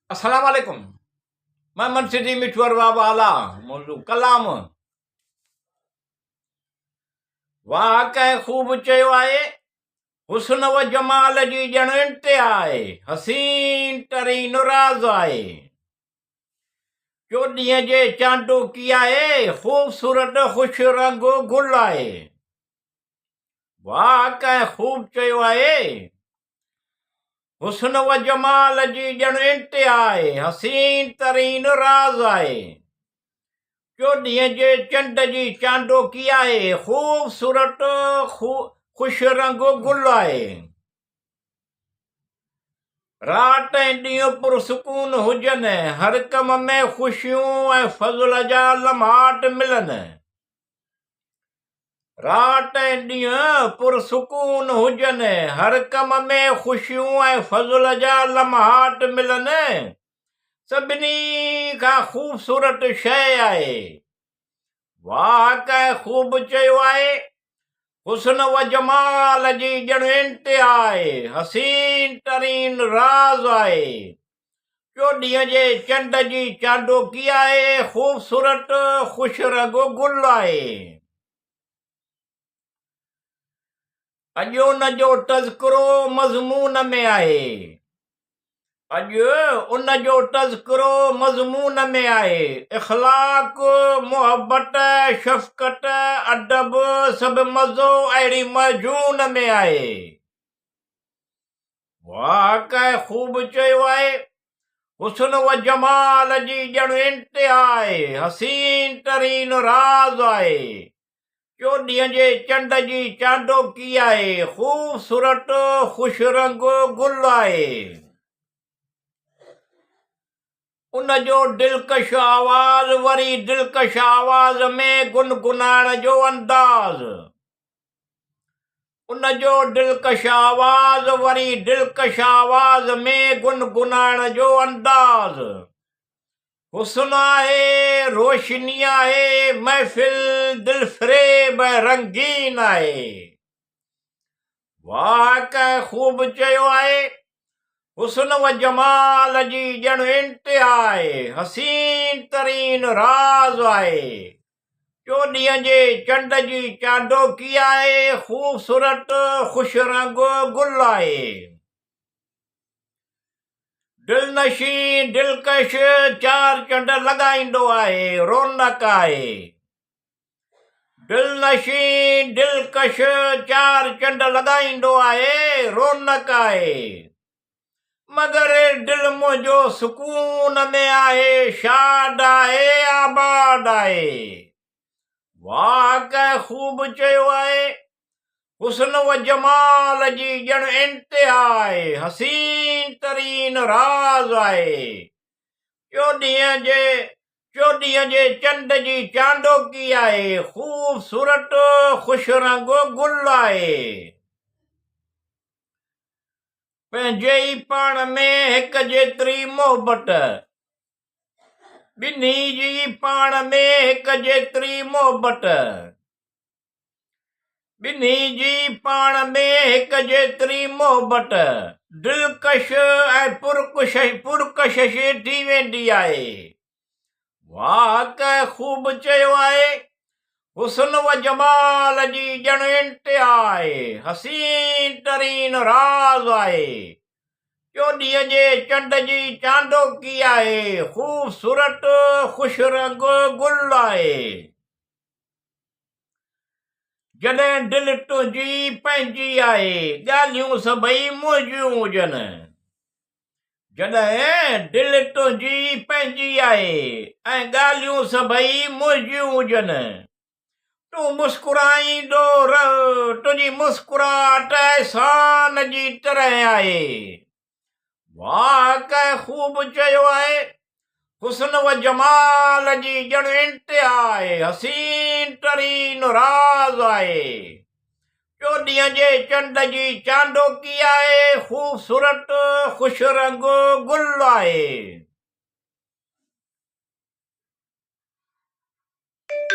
अस्सलाम वालेकुम। मोहम्मद सिद्दीक़ मिठवर बाबा आला मौजू कलाम वाह कंहिं ख़ूब चयो आहे हुस्न व जमाल जी ॼण इंतिहा आहे हसीन तरीन राज़ आहे चोॾींहं जे चांदोकी आहे ख़ूबसूरत ख़ुश रंग गुल आहे वाह कंहिं ख़ूब चयो आहे हुस्न व जमाल जी ॼण इंतिहा आहे हसीन तरीन राज़ आहे चोॾींहं जे चंड जी चांदोकी आहे ख़ूबसूरत ख़ुश रंग गुल आहे रात ऐं ॾींहुं पुरसुकून हुजनि हर कम में ख़ुशियूं ऐं फज़ल जा लम्हाट मिलनि रात ऐं ॾींहुं पुरसुकून हुजनि हर कम में ख़ुशियूं ऐं फज़ल जा लम्हाट मिलनि सभिनी खां ख़ूबसूरत शइ आहे वाह कंहिं ख़ूब चयो आहे हुस्न व जमाल जी ॼण इंतिहा आहे हसीन तरीन राज़ आहे चोॾींहं जे चंड जी चांदोकी आहे ख़ूबसूरत ख़ुश रंग गुल आहे अॼु उन जो तज़किरो मज़मून में आहे अॼु उन जो तज़किरो मज़मून में आहे इख़लाक़ मुहबत शफ़क़त अदब सभु मज़ो अहिड़ी मजून में आहे वाह कंहिं ख़ूब चयो आहे हुस्न व जमाल जी ॼण इंतिहा आहे हसीन तरीन राज़ आहे चोॾींहं जे चंड जी चांदोकी आहे ख़ूबसूरत ख़ुश रंग गुल आहे उन जो दिलकश आवाज़ वरी दिलकश आवाज़ में गुनगुनाइण जो अंदाज़ उन जो दिलकश आवाज़ वरी दिलकश आवाज़ में गुनगुनाइण जो अंदाज़ हुस्न आहे रोशनी आहे महफ़िल दिलफ़रेब रंगीन आहे वाह कंहिं ख़ूब चयो आहे हुस्न व जमाल जी ॼण इंतिहा आहे हसीन तरीन राज़ आहे चोॾींहं जे चंड जी चांदोकी आहे ख़ूबसूरत ख़ुश रंग गुल आहे दिलनशी दिलकश चार चंड लॻाईंदो आहे रौनक आहे दिलनशी दिलकश चार चंड लॻाईंदो आहे रौनक आहे मगर दिल मुंहिंजो सुकून में आहे शाद आहे आबाद आहे वाह कंहिं ख़ूब चयो आहे हुस्न व जमाल जी ॼण इंतिहा आहे हसीन तरीन राज़ आहे चोॾींहं जे चंड जी चांदोकी आहे ख़ूबसूरत ख़ुश रंग गुल आहे पंहिंजे ई पाण में हिक जेतिरी मोहबत ॿिन्ही जी पाण में हिक जेतिरी मोहबत ॿिन्ही जी पाण में हिक जेतिरी मोहबत दिलकश ऐं पुरकशिश थी वेंदी आहे वाह कंहिं ख़ूब चयो आहे हुस्न व जमाल जी ॼण इंतिहा आहे हसीन तरीन राज़ आहे चोॾींहं जे चंड जी चांदोकी आहे ख़ूबसूरत ख़ुश रंग गुल आहे जॾहिं दिलि तुंहिंजी पंहिंजी आहे ॻाल्हियूं सभई मुंहिंजियूं हुजनि जॾहिं दिलि तुंहिंजी पंहिंजी आहे ऐं ॻाल्हियूं सभई मुंहिंजियूं हुजनि तूं मुस्कुराईंदो रह तुंहिंजी मुस्कुराहट एहसान जी तरह आहे वाह कंहिं ख़ूब चयो आहे हुस्न व जमाल जी ॼण इंतिहा आहे हसीन तरीन राज़ आहे चोॾींहं जे चंड जी चांदोकी आहे ख़ूबसूरत ख़ुश रंग गुल आहे